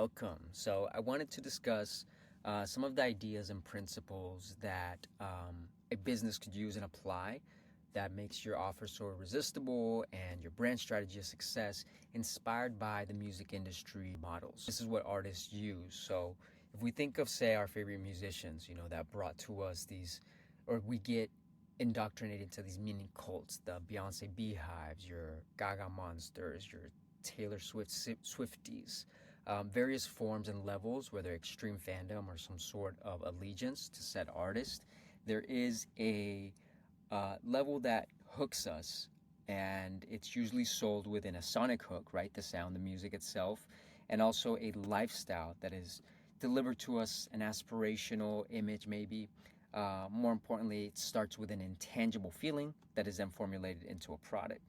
welcome. So, I wanted to discuss some of the ideas and principles that a business could use and apply that makes your offer so irresistible and your brand strategy a success, inspired by the music industry models. This is what artists use. So, if we think of, say, our favorite musicians, that brought to us these, or we get indoctrinated into these mini cults, the Beyonce beehives, your Gaga monsters, your Taylor Swift Swifties, various forms and levels, whether extreme fandom or some sort of allegiance to said artist. There is a level that hooks us, and it's usually sold within a sonic hook, right? The sound, the music itself, and also a lifestyle that is delivered to us, an aspirational image, maybe. More importantly, it starts with an intangible feeling that is then formulated into a product.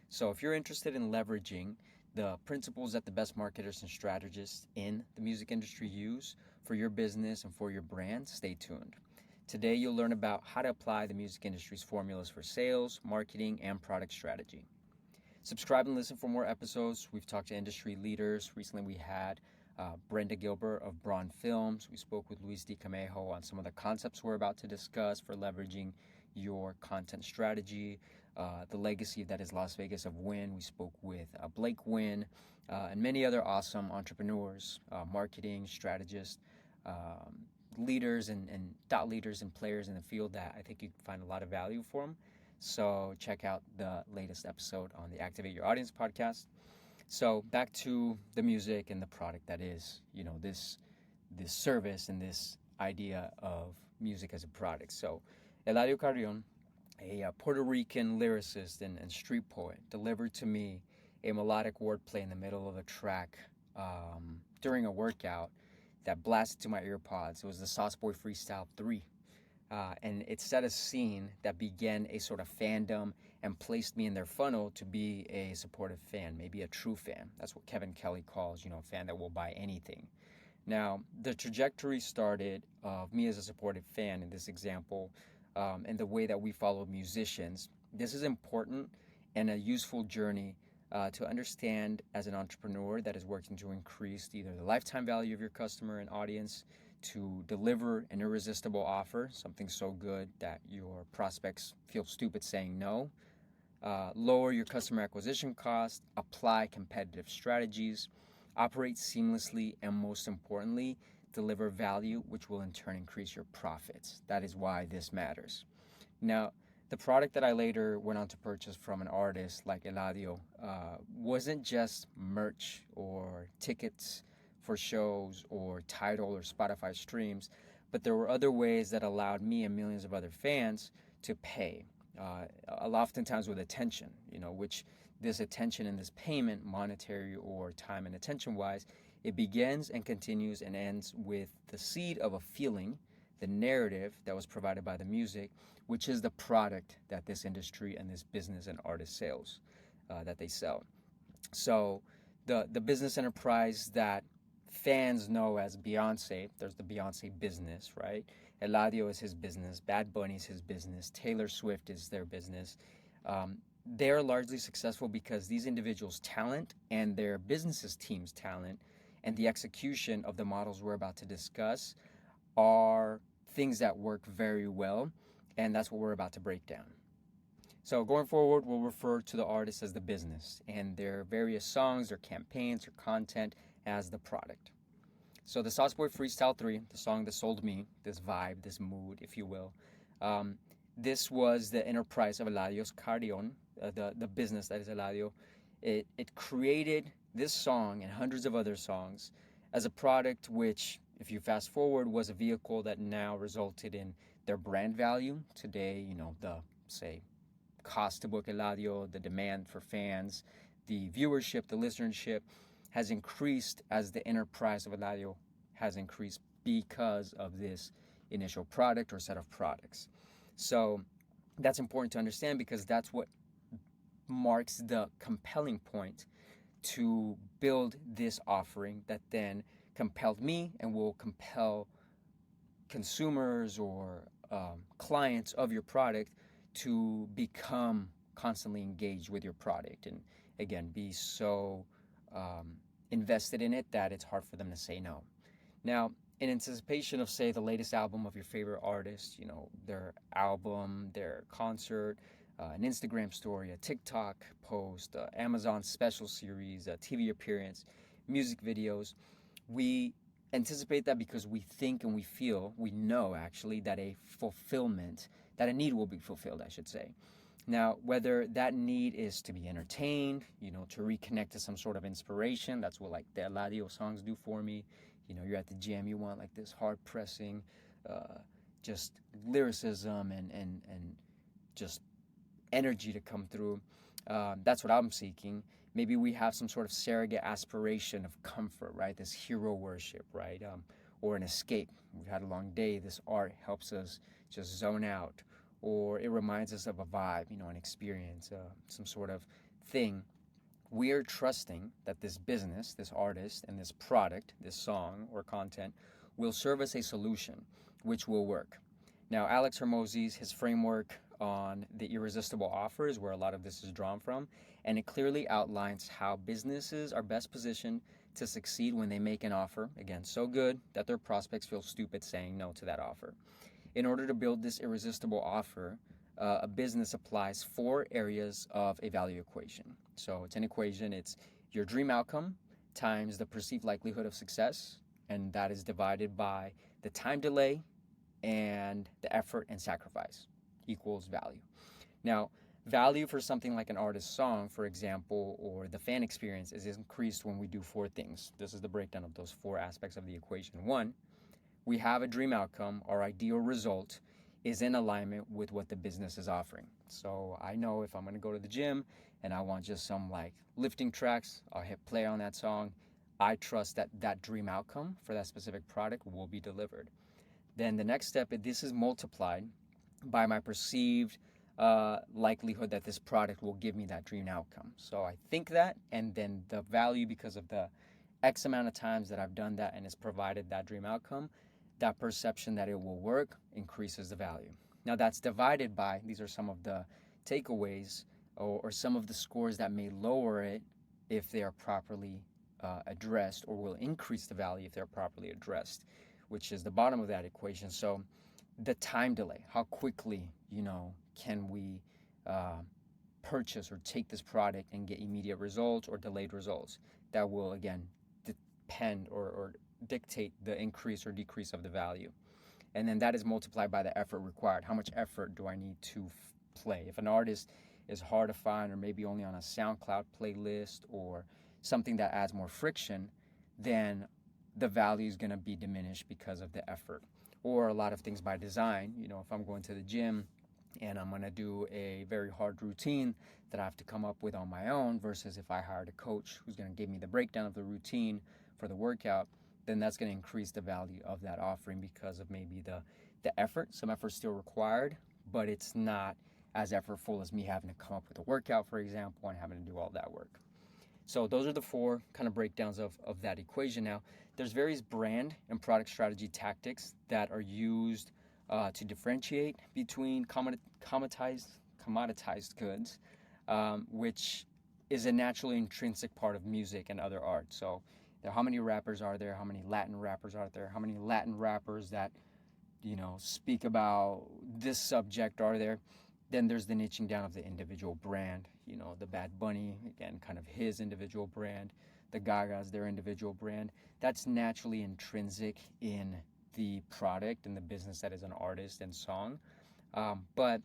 So, if you're interested in leveraging the principles that the best marketers and strategists in the music industry use for your business and for your brand, stay tuned. Today, you'll learn about how to apply the music industry's formulas for sales, marketing, and product strategy. Subscribe and listen for more episodes. We've talked to industry leaders. Recently, we had Brenda Gilbert of Braun Films. We spoke with Luis Di Camejo on some of the concepts we're about to discuss for leveraging your content strategy, the legacy that is Las Vegas of Win. We spoke with Blake Wynn and many other awesome entrepreneurs, marketing strategists, leaders and thought leaders and players in the field that I think you can find a lot of value for them. So check out the latest episode on the Activate Your Audience podcast. So back to the music and the product that is, this service and this idea of music as a product. So Eladio Carrion, a Puerto Rican lyricist and street poet, delivered to me a melodic wordplay in the middle of a track during a workout that blasted to my earpods. It was the Sauce Boy Freestyle 3. And it set a scene that began a sort of fandom and placed me in their funnel to be a supportive fan, maybe a true fan. That's what Kevin Kelly calls, a fan that will buy anything. Now, the trajectory started of me as a supportive fan in this example, and the way that we follow musicians. This is important and a useful journey to understand as an entrepreneur that is working to increase either the lifetime value of your customer and audience, to deliver an irresistible offer, something so good that your prospects feel stupid saying no, lower your customer acquisition cost, apply competitive strategies, operate seamlessly, and most importantly, deliver value, which will in turn increase your profits. That is why this matters. Now, the product that I later went on to purchase from an artist like Eladio wasn't just merch or tickets for shows or Tidal or Spotify streams, but there were other ways that allowed me and millions of other fans to pay, oftentimes with attention, which this attention and this payment, monetary or time and attention-wise, it begins and continues and ends with the seed of a feeling, the narrative that was provided by the music, which is the product that this industry and this business and artist sales, that they sell. So the business enterprise that fans know as Beyonce, there's the Beyonce business, right? Eladio is his business, Bad Bunny is his business, Taylor Swift is their business. They're largely successful because these individuals' talent and their businesses' team's talent and the execution of the models we're about to discuss are things that work very well, and that's what we're about to break down. So going forward, we'll refer to the artist as the business and their various songs, their campaigns, their content as the product. So the Sauce Boy Freestyle 3, the song that sold me, this vibe, this mood, if you will, this was the enterprise of Eladio Carrion, the business that is Eladio. It created this song and hundreds of other songs as a product which, if you fast forward, was a vehicle that now resulted in their brand value. Today, the, say, cost to book Eladio, the demand for fans, the viewership, the listenership has increased as the enterprise of Eladio has increased because of this initial product or set of products. So that's important to understand because that's what marks the compelling point to build this offering that then compelled me and will compel consumers or clients of your product to become constantly engaged with your product and again be so invested in it that it's hard for them to say no. Now, in anticipation of, say, the latest album of your favorite artist, their album, their concert, an Instagram story, a TikTok post, Amazon special series, a TV appearance, music videos, we anticipate that because we think and we feel, we know actually, that that a need will be fulfilled, I should say. Now, whether that need is to be entertained, to reconnect to some sort of inspiration, that's what like the Eladio songs do for me. You're at the gym, you want like this hard pressing, just lyricism and just energy to come through. That's what I'm seeking. Maybe we have some sort of surrogate aspiration of comfort, right? This hero worship, right? Or an escape. We've had a long day. This art helps us just zone out, or it reminds us of a vibe, an experience, some sort of thing. We're trusting that this business, this artist, and this product, this song or content, will serve as a solution, which will work. Now, Alex Hormozy's, his framework on the irresistible offer is where a lot of this is drawn from, and it clearly outlines how businesses are best positioned to succeed when they make an offer, again, so good that their prospects feel stupid saying no to that offer. In order to build this irresistible offer, a business applies 4 areas of a value equation. So it's an equation. It's your dream outcome times the perceived likelihood of success, and that is divided by the time delay and the effort and sacrifice equals value. Now, value for something like an artist's song, for example, or the fan experience is increased when we do 4 things. This is the breakdown of those 4 aspects of the equation. 1, we have a dream outcome. Our ideal result is in alignment with what the business is offering. So I know if I'm going to go to the gym and I want just some like lifting tracks, I'll hit play on that song. I trust that that dream outcome for that specific product will be delivered. Then the next step, this is multiplied by my perceived likelihood that this product will give me that dream outcome. So I think that, and then the value, because of the X amount of times that I've done that and it's provided that dream outcome, that perception that it will work increases the value. Now that's divided by, these are some of the takeaways or some of the scores that may lower it if they are properly addressed, or will increase the value if they're properly addressed, which is the bottom of that equation. So the time delay, how quickly, can we purchase or take this product and get immediate results or delayed results, that will again depend or dictate the increase or decrease of the value. And then that is multiplied by the effort required. How much effort do I need to play? If an artist is hard to find, or maybe only on a SoundCloud playlist or something that adds more friction, then the value is going to be diminished because of the effort. Or a lot of things by design. If I'm going to the gym and I'm going to do a very hard routine that I have to come up with on my own, versus if I hired a coach who's going to give me the breakdown of the routine for the workout, then that's going to increase the value of that offering because of maybe the effort. Some effort still required, but it's not as effortful as me having to come up with a workout, for example, and having to do all that work. So those are the 4 kind of breakdowns of that equation. Now, there's various brand and product strategy tactics that are used to differentiate between commoditized goods, which is a naturally intrinsic part of music and other art. So how many rappers are there? How many Latin rappers are there? How many Latin rappers that, speak about this subject are there? Then there's the niching down of the individual brand. The Bad Bunny, again, kind of his individual brand. The Gagas, their individual brand. That's naturally intrinsic in the product and the business that is an artist and song. But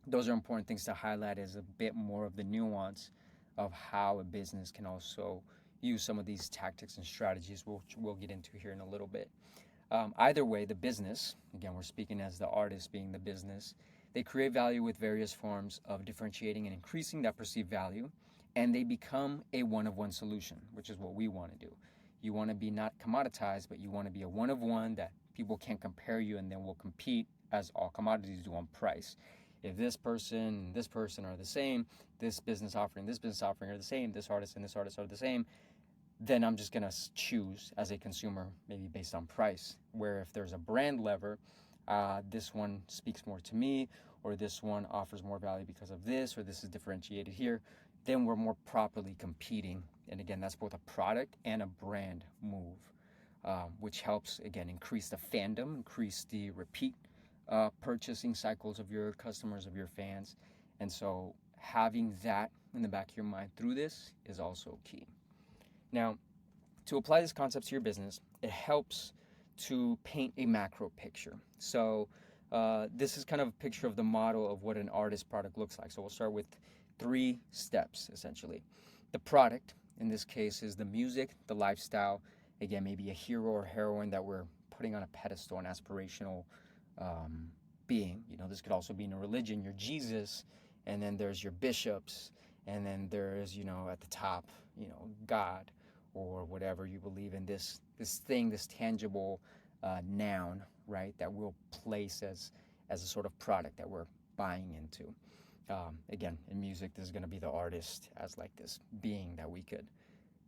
those are important things to highlight as a bit more of the nuance of how a business can also use some of these tactics and strategies, which we'll get into here in a little bit. Either way, the business, again, we're speaking as the artist being the business, they create value with various forms of differentiating and increasing that perceived value, and they become a one-of-one solution, which is what we want to do. You want to be not commoditized, but you want to be a one-of-one that people can't compare you and then will compete, as all commodities do, on price. If this person and this person are the same, this business offering are the same, this artist and this artist are the same, then I'm just going to choose as a consumer, maybe based on price. Where if there's a brand lever, this one speaks more to me, or this one offers more value because of this, or this is differentiated here, then we're more properly competing. And again, that's both a product and a brand move, which helps, again, increase the fandom, increase the repeat purchasing cycles of your customers, of your fans. And so having that in the back of your mind through this is also key. Now, to apply this concept to your business, it helps to paint a macro picture. So this is kind of a picture of the model of what an artist product looks like. So we'll start with 3 steps, essentially. The product, in this case, is the music, the lifestyle, again, maybe a hero or heroine that we're putting on a pedestal, an aspirational being. This could also be in a religion, your Jesus, and then there's your bishops, and then there's, at the top, God, or whatever you believe in, this thing, this tangible noun, right, that we'll place as a sort of product that we're buying into. Again, in music, this is going to be the artist as like this being that we could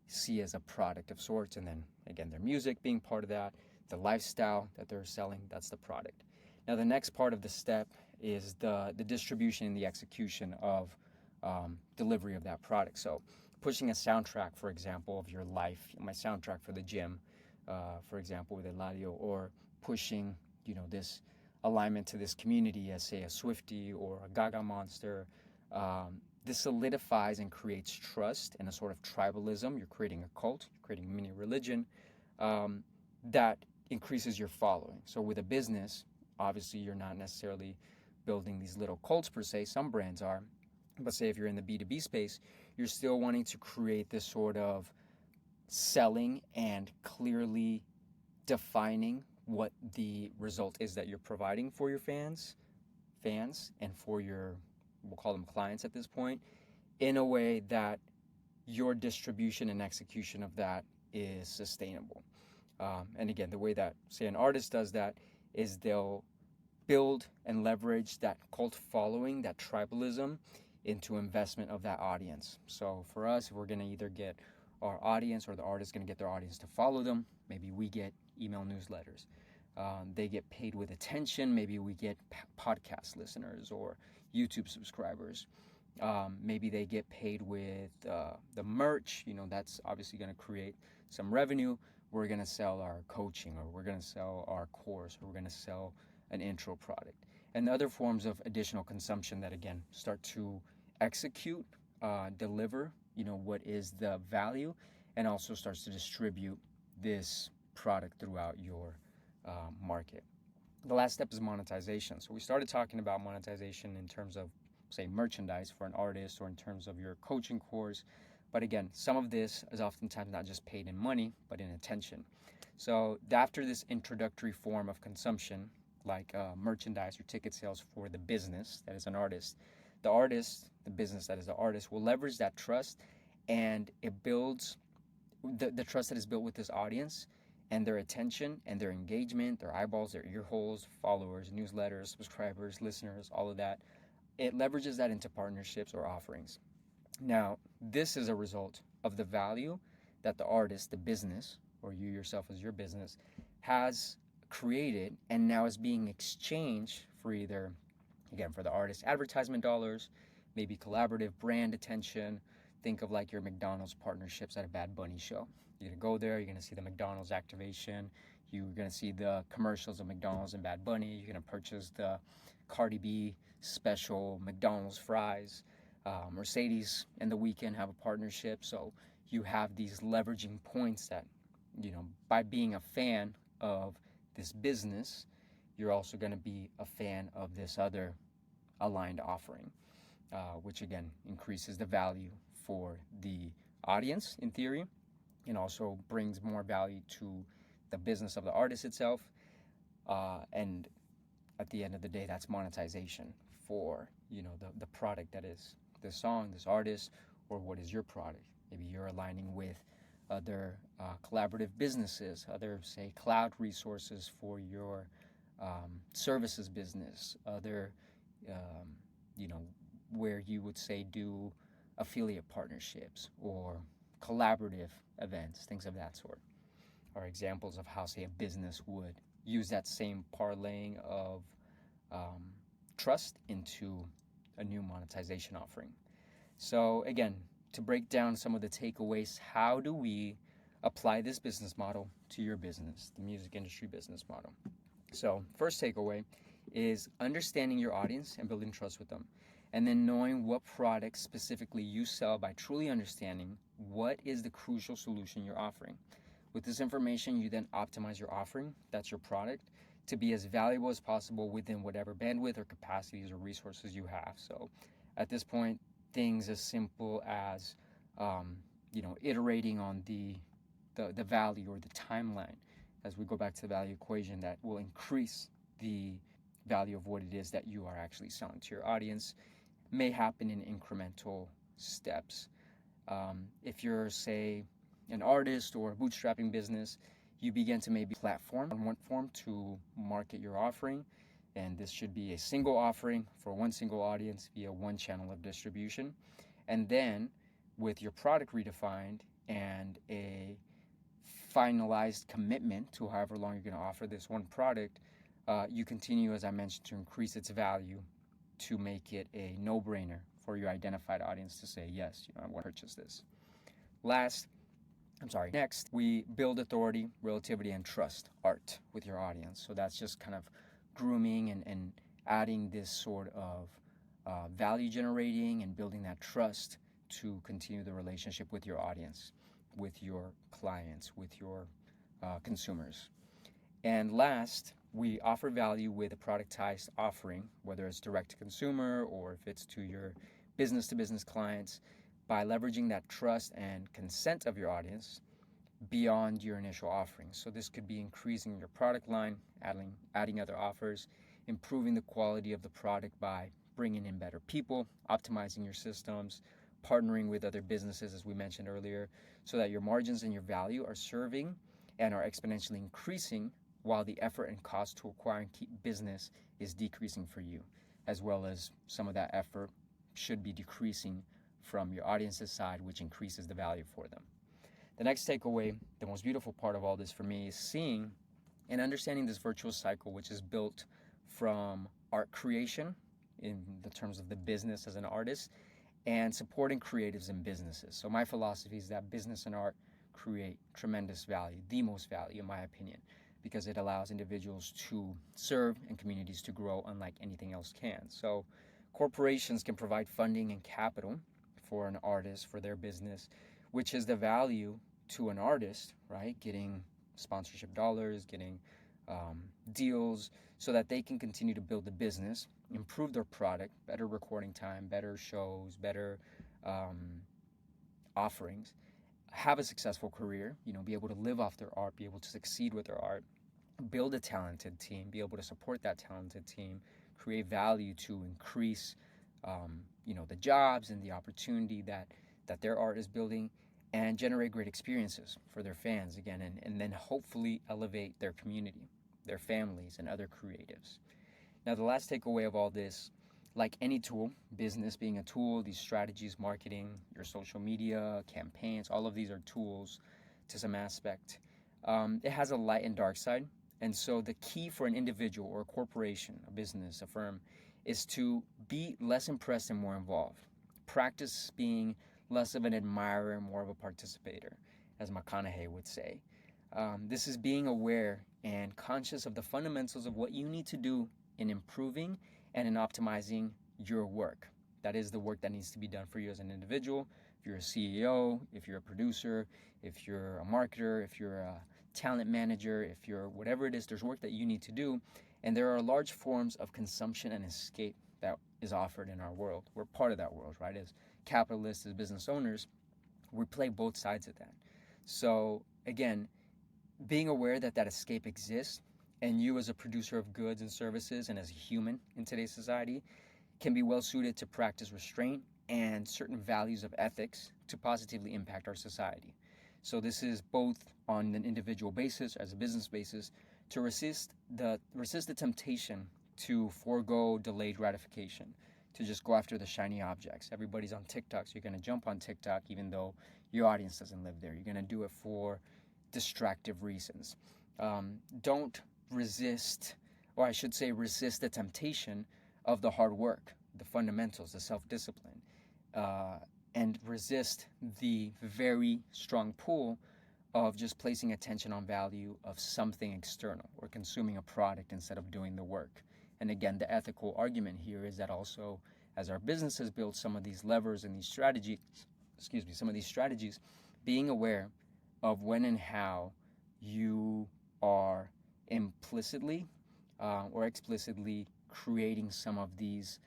see as a product of sorts, and then again, their music being part of that, the lifestyle that they're selling, that's the product. Now, the next part of the step is the distribution and the execution of delivery of that product. So pushing a soundtrack, for example, of your life, my soundtrack for the gym, for example, with Eladio, or pushing, this alignment to this community as, say, a Swiftie or a Gaga Monster. This solidifies and creates trust and a sort of tribalism. You're creating a cult, you're creating a mini religion that increases your following. So with a business, obviously you're not necessarily building these little cults per se. Some brands are. But say if you're in the B2B space, you're still wanting to create this sort of selling and clearly defining what the result is that you're providing for your fans, and for your, we'll call them clients at this point, in a way that your distribution and execution of that is sustainable. And again, the way that, say, an artist does that is they'll build and leverage that cult following, that tribalism, into investment of that audience. So for us, we're going to either get our audience, or the artist going to get their audience to follow them. Maybe we get email newsletters. They get paid with attention. Maybe we get podcast listeners or YouTube subscribers. Maybe they get paid with the merch. That's obviously going to create some revenue. We're going to sell our coaching, or we're going to sell our course, or we're going to sell an intro product. And other forms of additional consumption that, again, start to execute, deliver, what is the value, and also starts to distribute this product throughout your market. The last step is monetization. So we started talking about monetization in terms of, say, merchandise for an artist, or in terms of your coaching course. But again, some of this is oftentimes not just paid in money, but in attention. So after this introductory form of consumption, like merchandise or ticket sales for the business that is an artist, the business that is the artist, will leverage that trust, and it builds the trust that is built with this audience, and their attention and their engagement, their eyeballs, their ear holes, followers, newsletters, subscribers, listeners, all of that. It leverages that into partnerships or offerings. Now, this is a result of the value that the artist, the business, or you yourself as your business, has created, and now is being exchanged for either, again, for the artist, advertisement dollars, maybe collaborative brand attention. Think of like your McDonald's partnerships at a Bad Bunny show. You're going to go there, you're going to see the McDonald's activation, you're going to see the commercials of McDonald's and Bad Bunny, you're going to purchase the Cardi B special McDonald's fries. Mercedes and The Weeknd have a partnership. So you have these leveraging points that, by being a fan of this business, you're also going to be a fan of this other aligned offering, which again increases the value for the audience in theory, and also brings more value to the business of the artist itself. And at the end of the day, that's monetization for the product that is this song, this artist, or what is your product. Maybe you're aligning with other collaborative businesses, other, say, cloud resources for your services business, other, where you would, say, do affiliate partnerships or collaborative events, things of that sort, are examples of how, say, a business would use that same parlaying of trust into a new monetization offering. So again, to break down some of the takeaways, how do we apply this business model to your business, the music industry business model? So first takeaway is understanding your audience and building trust with them. And then knowing what products specifically you sell by truly understanding what is the crucial solution you're offering. With this information, you then optimize your offering, that's your product, to be as valuable as possible within whatever bandwidth or capacities or resources you have. So at this point, things as simple as iterating on the value or the timeline as we go back to the value equation that will increase the value of what it is that you are actually selling to your audience may happen in incremental steps. If you're, say, an artist or a bootstrapping business, you begin to maybe platform on one form to market your offering. And this should be a single offering for one single audience via one channel of distribution. And then with your product redefined and a finalized commitment to however long you're going to offer this one product, you continue, as I mentioned, to increase its value to make it a no-brainer for your identified audience to say, yes, I want to purchase this. Next, we build authority, relativity, and trust, art, with your audience. So that's just kind of grooming and adding this sort of value generating and building that trust to continue the relationship with your audience, with your clients, with your consumers. And last, we offer value with a productized offering, whether it's direct to consumer or if it's to your business to business clients, by leveraging that trust and consent of your audience beyond your initial offering. So this could be increasing your product line, adding other offers, improving the quality of the product by bringing in better people, optimizing your systems, partnering with other businesses, as we mentioned earlier, so that your margins and your value are serving and are exponentially increasing while the effort and cost to acquire and keep business is decreasing for you, as well as some of that effort should be decreasing from your audience's side, which increases the value for them. The next takeaway, the most beautiful part of all this for me, is seeing and understanding this virtuous cycle, which is built from art creation in the terms of the business as an artist and supporting creatives and businesses. So my philosophy is that business and art create tremendous value, the most value in my opinion, because it allows individuals to serve and communities to grow unlike anything else can. So corporations can provide funding and capital for an artist, for their business, which is the value to an artist, right? Getting sponsorship dollars, getting deals so that they can continue to build the business, improve their product, better recording time, better shows, better offerings, have a successful career, be able to live off their art, be able to succeed with their art, build a talented team, be able to support that talented team, create value to increase the jobs and the opportunity that their art is building, and generate great experiences for their fans again, and then hopefully elevate their community, their families, and other creatives. Now, the last takeaway of all this, like any tool, business being a tool, these strategies, marketing, your social media, campaigns, all of these are tools to some aspect. It has a light and dark side. And so the key for an individual or a corporation, a business, a firm, is to be less impressed and more involved. Practice being less of an admirer and more of a participator, as McConaughey would say. This is being aware and conscious of the fundamentals of what you need to do in improving and in optimizing your work. That is the work that needs to be done for you as an individual. If you're a CEO, if you're a producer, if you're a marketer, if you're a talent manager, if you're whatever it is, there's work that you need to do. And there are large forms of consumption and escape that is offered in our world. We're part of that world, right? As capitalists, as business owners, we play both sides of that. So again, being aware that that escape exists, and you as a producer of goods and services and as a human in today's society can be well suited to practice restraint and certain values of ethics to positively impact our society. So this is both on an individual basis, as a business basis, to resist the temptation to forego delayed gratification, to just go after the shiny objects. Everybody's on TikTok, so you're going to jump on TikTok even though your audience doesn't live there. You're going to do it for distractive reasons. Don't resist, or I should say resist the temptation of the hard work, the fundamentals, the self-discipline, and resist the very strong pull of just placing attention on value of something external or consuming a product instead of doing the work. And again, the ethical argument here is that also as our businesses build some of these levers and these strategies, some of these strategies, being aware of when and how you are implicitly or explicitly creating some of these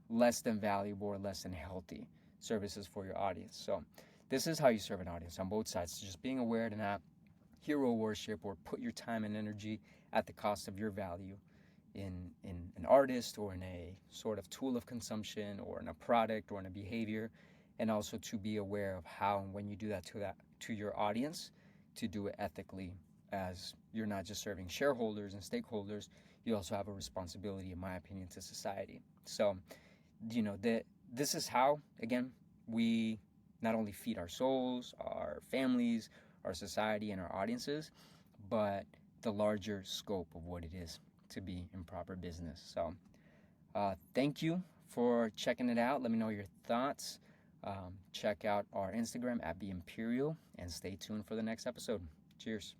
less than valuable or less than healthy services for your audience. So this is how you serve an audience on both sides. Just being aware to not hero worship or put your time and energy at the cost of your value in an artist or in a sort of tool of consumption or in a product or in a behavior, and also to be aware of how and when you do that to your audience, to do it ethically, as you're not just serving shareholders and stakeholders, you also have a responsibility, in my opinion, to society. So, this is how, again, we not only feed our souls, our families, our society, and our audiences, but the larger scope of what it is to be in proper business. So thank you for checking it out. Let me know your thoughts. Check out our Instagram at BeImperial and stay tuned for the next episode. Cheers.